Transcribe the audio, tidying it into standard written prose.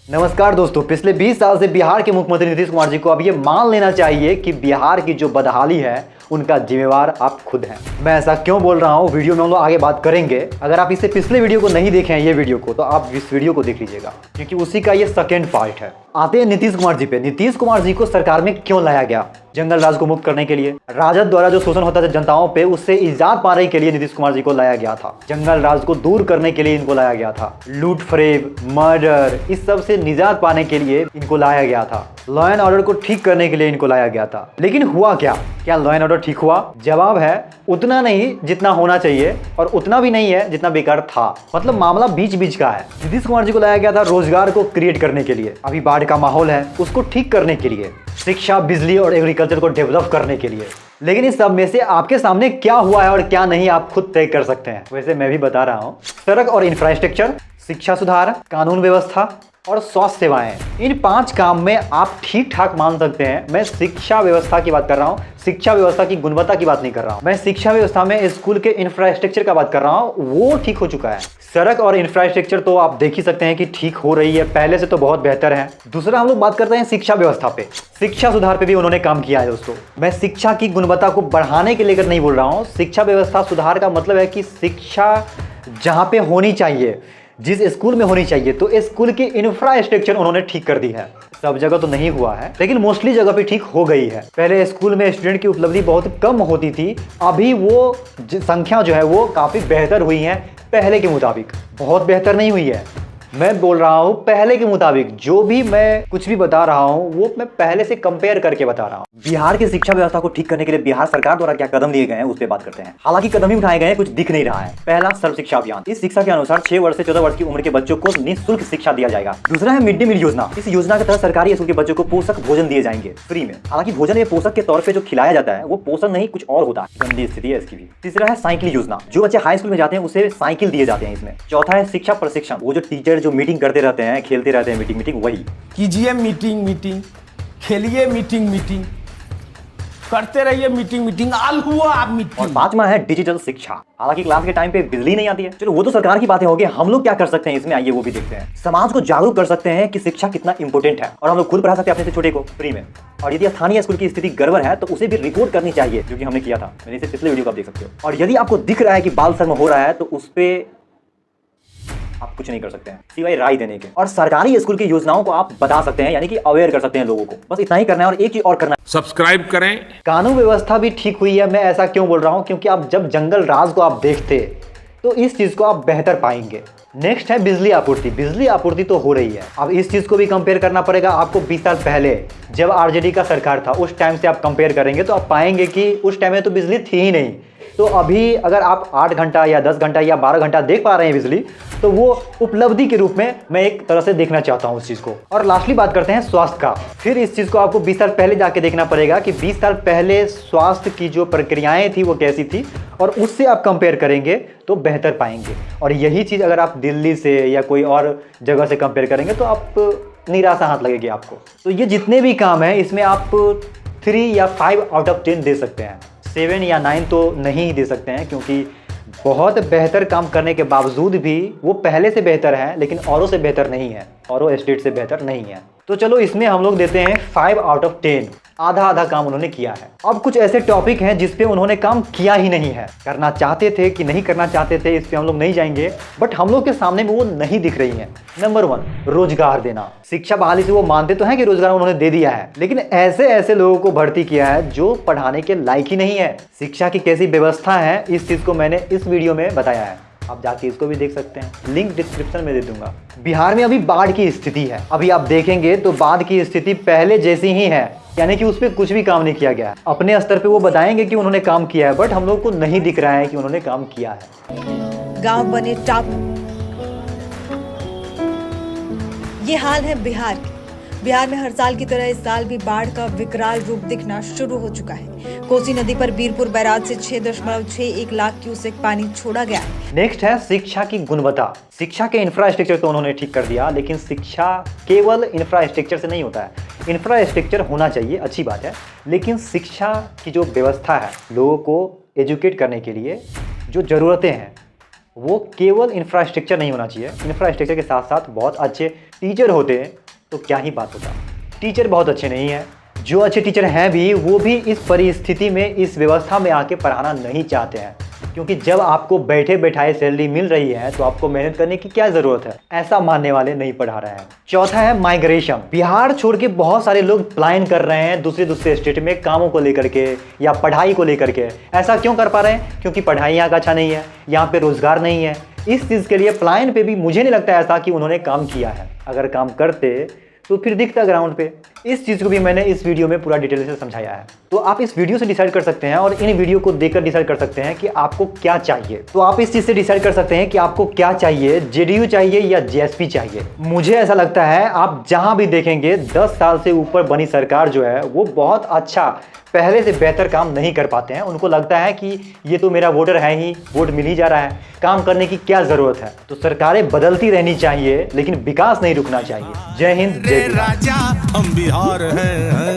नमस्कार दोस्तों, पिछले 20 साल से बिहार के मुख्यमंत्री नीतीश कुमार जी को अब ये मान लेना चाहिए कि बिहार की जो बदहाली है उनका जिम्मेवार आप खुद हैं। मैं ऐसा क्यों बोल रहा हूँ, वीडियो में हम लोग आगे बात करेंगे। अगर आप इससे पिछले वीडियो को नहीं देखे हैं ये वीडियो को, तो आप इस वीडियो को देख लीजिएगा, क्योंकि उसी का ये सेकेंड पार्ट है। आते हैं नीतीश कुमार जी पे। नीतीश कुमार जी को सरकार में क्यों लाया गया? जंगल राज को मुक्त करने के लिए। राजद द्वारा जो शोषण होता था जनताओं पे, उससे इजाद पाने के लिए नीतीश कुमार जी को लाया गया था। जंगल राज को दूर करने के लिए इनको लाया गया था। लूट फरेब, मर्डर, इस सब से निजात पाने के लिए इनको लाया गया था। लॉ एंड ऑर्डर को ठीक करने के लिए इनको लाया गया था। लेकिन हुआ क्या लॉ एंड ऑर्डर ठीक हुआ? जवाब है उतना नहीं जितना होना चाहिए, और उतना भी नहीं है जितना बेकार था। मतलब मामला बीच बीच का है। नीतीश कुमार जी को लाया गया था रोजगार को क्रिएट करने के लिए, अभी बाढ़ का माहौल है उसको ठीक करने के लिए, शिक्षा, बिजली और एग्रीकल्चर को डेवलप करने के लिए। लेकिन इस सब में से आपके सामने क्या हुआ है और क्या नहीं, आप खुद तय कर सकते हैं। वैसे मैं भी बता रहा हूँ। सड़क और इंफ्रास्ट्रक्चर, शिक्षा सुधार, कानून व्यवस्था और स्वास्थ्य सेवाएं, इन 5 काम में आप ठीक ठाक मान सकते हैं। मैं शिक्षा व्यवस्था की बात कर रहा हूँ, शिक्षा व्यवस्था की गुणवत्ता की बात नहीं कर रहा हूँ। मैं शिक्षा व्यवस्था में स्कूल के इंफ्रास्ट्रक्चर का बात कर रहा हूँ, वो ठीक हो चुका है। सड़क और इंफ्रास्ट्रक्चर तो आप देख ही सकते हैं कि ठीक हो रही है, पहले से तो बहुत बेहतर है। दूसरा हम लोग बात करते हैं शिक्षा व्यवस्था पे। शिक्षा सुधार पे भी उन्होंने काम किया है दोस्तों। मैं शिक्षा की गुणवत्ता को बढ़ाने के लेकर नहीं बोल रहा हूँ। शिक्षा व्यवस्था सुधार का मतलब है कि शिक्षा जहाँ पे होनी चाहिए, जिस स्कूल में होनी चाहिए, तो स्कूल की इंफ्रास्ट्रक्चर उन्होंने ठीक कर दी है। सब जगह तो नहीं हुआ है, लेकिन मोस्टली जगह पे ठीक हो गई है। पहले स्कूल में स्टूडेंट की उपलब्धि बहुत कम होती थी, अभी वो संख्या जो है वो काफ़ी बेहतर हुई है पहले के मुताबिक। बहुत बेहतर नहीं हुई है, मैं बोल रहा हूँ पहले के मुताबिक। जो भी मैं कुछ भी बता रहा हूँ वो मैं पहले से कंपेयर करके बता रहा हूँ। बिहार की शिक्षा व्यवस्था को ठीक करने के लिए बिहार सरकार द्वारा क्या कदम लिए गए हैं उस पर बात करते हैं। हालांकि कदम ही उठाए गए हैं, कुछ दिख नहीं रहा है। पहला, सर्व शिक्षा अभियान। इस शिक्षा के अनुसार 6 वर्ष से 14 वर्ष की उम्र के बच्चों को निःशुल्क शिक्षा दिया जाएगा। दूसरा है मिड डे मील योजना। इस योजना के तहत सरकारी स्कूल के बच्चों को पोषक भोजन दिए जाएंगे फ्री में। हालांकि भोजन या पोषक के तौर पर जो खिलाया जाता है वो पोषण नहीं कुछ और होता है, गंदी स्थिति है इसकी भी। तीसरा है साइकिल योजना। जो बच्चे हाई स्कूल में जाते हैं उसे साइकिल दिए जाते हैं इसमें। चौथा है शिक्षा प्रशिक्षण। वो जो टीचर जो मीटिंग करते रहते हैं, खेलते रहते हैं, मीटिंग वही कीजिए मीटिंग, खेलिए मीटिंग, करते रहिए मीटिंग, आल हुआ आप मीटिंग। और 5वां है डिजिटल शिक्षा। हालांकि क्लास के टाइम पे बिजली नहीं आती है, चलो वो तो सरकार की बातें होगी। हम लोग क्या कर सकते हैं इसमें, आइए वो भी देखते हैं। समाज को जागरूक कर सकते हैं कि शिक्षा कितना इंपॉर्टेंट है, और हम लोग खुद पढ़ा सकते हैं अपने से छोटे को फ्री में। और यदि स्थानीय स्कूल की स्थिति गड़बड़ है तो उसे भी रिपोर्ट करनी चाहिए, जो कि हमने किया था। मैंने इसे पिछले वीडियो को आप देख सकते हो। और यदि आपको दिख रहा है कि बाल श्रम हो रहा है तो उस पर आप कुछ नहीं कर सकते हैं सिवाय राय देने के। और सरकारी स्कूल की योजनाओं को आप बता सकते हैं, यानी कि अवेयर कर सकते हैं लोगों को। बस इतना ही करना है। और एक चीज और करना है, सब्सक्राइब करें। कानून व्यवस्था भी ठीक हुई है। मैं ऐसा क्यों बोल रहा हूं, क्योंकि आप जब जंगल राज को आप देखते तो इस चीज को आप बेहतर पाएंगे। नेक्स्ट है बिजली आपूर्ति। बिजली आपूर्ति तो हो रही है, अब इस चीज को भी कंपेयर करना पड़ेगा आपको। 20 साल पहले जब आरजेडी का सरकार था उस टाइम से आप कंपेयर करेंगे तो आप पाएंगे कि उस टाइम में तो बिजली थी ही नहीं। तो अभी अगर आप 8 घंटा या 10 घंटा या 12 घंटा देख पा रहे हैं बिजली, तो वो उपलब्धि के रूप में मैं एक तरह से देखना चाहता हूँ उस चीज़ को। और लास्टली बात करते हैं स्वास्थ्य का। फिर इस चीज़ को आपको 20 साल पहले जाके देखना पड़ेगा कि 20 साल पहले स्वास्थ्य की जो प्रक्रियाएं थी वो कैसी थी, और उससे आप कंपेयर करेंगे तो बेहतर पाएंगे। और यही चीज़ अगर आप दिल्ली से या कोई और जगह से कंपेयर करेंगे तो आप निराशा हाथ लगेगी आपको। तो ये जितने भी काम हैं इसमें आप 3 या 5 आउट ऑफ 10 दे सकते हैं। 7 या 9 तो नहीं दे सकते हैं, क्योंकि बहुत बेहतर काम करने के बावजूद भी वो पहले से बेहतर है, लेकिन औरों से बेहतर नहीं है, औरों स्टेट से बेहतर नहीं है। तो चलो इसमें हम लोग देते हैं 5 आउट ऑफ 10। आधा आधा काम उन्होंने किया है। अब कुछ ऐसे टॉपिक हैं जिस पे उन्होंने काम किया ही नहीं है। करना चाहते थे कि नहीं करना चाहते थे, इस पे हम लोग नहीं जाएंगे, बट हम लोग के सामने में वो नहीं दिख रही हैं। नंबर 1, रोजगार देना। शिक्षा बहाली से वो मानते तो हैं कि रोजगार उन्होंने दे दिया है, लेकिन ऐसे ऐसे लोगों को भर्ती किया है जो पढ़ाने के लायक ही नहीं है। शिक्षा की कैसी व्यवस्था है, इस चीज को मैंने इस वीडियो में बताया है, आप जाके इसको भी देख सकते हैं, लिंक डिस्क्रिप्शन में दे दूंगा। बिहार में अभी बाढ़ की स्थिति है, अभी आप देखेंगे तो बाढ़ की स्थिति पहले जैसी ही है, यानी कि उस पर कुछ भी काम नहीं किया गया है। अपने स्तर पे वो बताएंगे कि उन्होंने काम किया है, बट हम लोग को नहीं दिख रहा है कि उन्होंने काम किया है। गांव बने टापू, ये हाल है बिहार के। बिहार में हर साल की तरह इस साल भी बाढ़ का विकराल रूप दिखना शुरू हो चुका है। कोसी नदी पर बीरपुर बैराज से 6.61 लाख क्यूसेक पानी छोड़ा गया है। नेक्स्ट है शिक्षा की गुणवत्ता। शिक्षा के इंफ्रास्ट्रक्चर तो उन्होंने ठीक कर दिया, लेकिन शिक्षा केवल इंफ्रास्ट्रक्चर से नहीं होता है। इंफ्रास्ट्रक्चर होना चाहिए, अच्छी बात है, लेकिन शिक्षा की जो व्यवस्था है लोगों को एजुकेट करने के लिए जो ज़रूरतें हैं वो केवल इंफ्रास्ट्रक्चर नहीं होना चाहिए। इंफ्रास्ट्रक्चर के साथ साथ बहुत अच्छे टीचर होते तो क्या ही बात होता। टीचर बहुत अच्छे नहीं हैं, जो अच्छे टीचर हैं भी वो भी इस परिस्थिति में, इस व्यवस्था में आके पढ़ाना नहीं चाहते हैं, क्योंकि जब आपको बैठे बैठाए सैलरी मिल रही है तो आपको मेहनत करने की क्या ज़रूरत है, ऐसा मानने वाले नहीं पढ़ा रहे हैं। चौथा है माइग्रेशन। बिहार छोड़ के बहुत सारे लोग पलायन कर रहे हैं दूसरे स्टेट में कामों को लेकर के या पढ़ाई को लेकर के। ऐसा क्यों कर पा रहे हैं? क्योंकि पढ़ाई यहाँ का अच्छा नहीं है, यहाँ पे रोज़गार नहीं है। इस चीज़ के लिए पलायन पे भी मुझे नहीं लगता ऐसा कि उन्होंने काम किया है। अगर काम करते तो फिर दिखता ग्राउंड पे। इस चीज़ को भी मैंने इस वीडियो में पूरा डिटेल से समझाया है, तो आप इस वीडियो से डिसाइड कर सकते हैं और इन वीडियो को देखकर डिसाइड कर सकते हैं कि आपको क्या चाहिए। तो आप इस चीज़ से डिसाइड कर सकते हैं कि आपको क्या चाहिए, जेडीयू चाहिए या जेएसपी चाहिए। मुझे ऐसा लगता है आप जहां भी देखेंगे 10 साल से ऊपर बनी सरकार जो है वो बहुत अच्छा, पहले से बेहतर काम नहीं कर पाते हैं। उनको लगता है कि ये तो मेरा वोटर है ही, वोट मिल ही जा रहा है, काम करने की क्या ज़रूरत है। तो सरकारें बदलती रहनी चाहिए लेकिन विकास नहीं रुकना चाहिए। जय हिंद, जय बिहार। राजा हम बिहार हैं।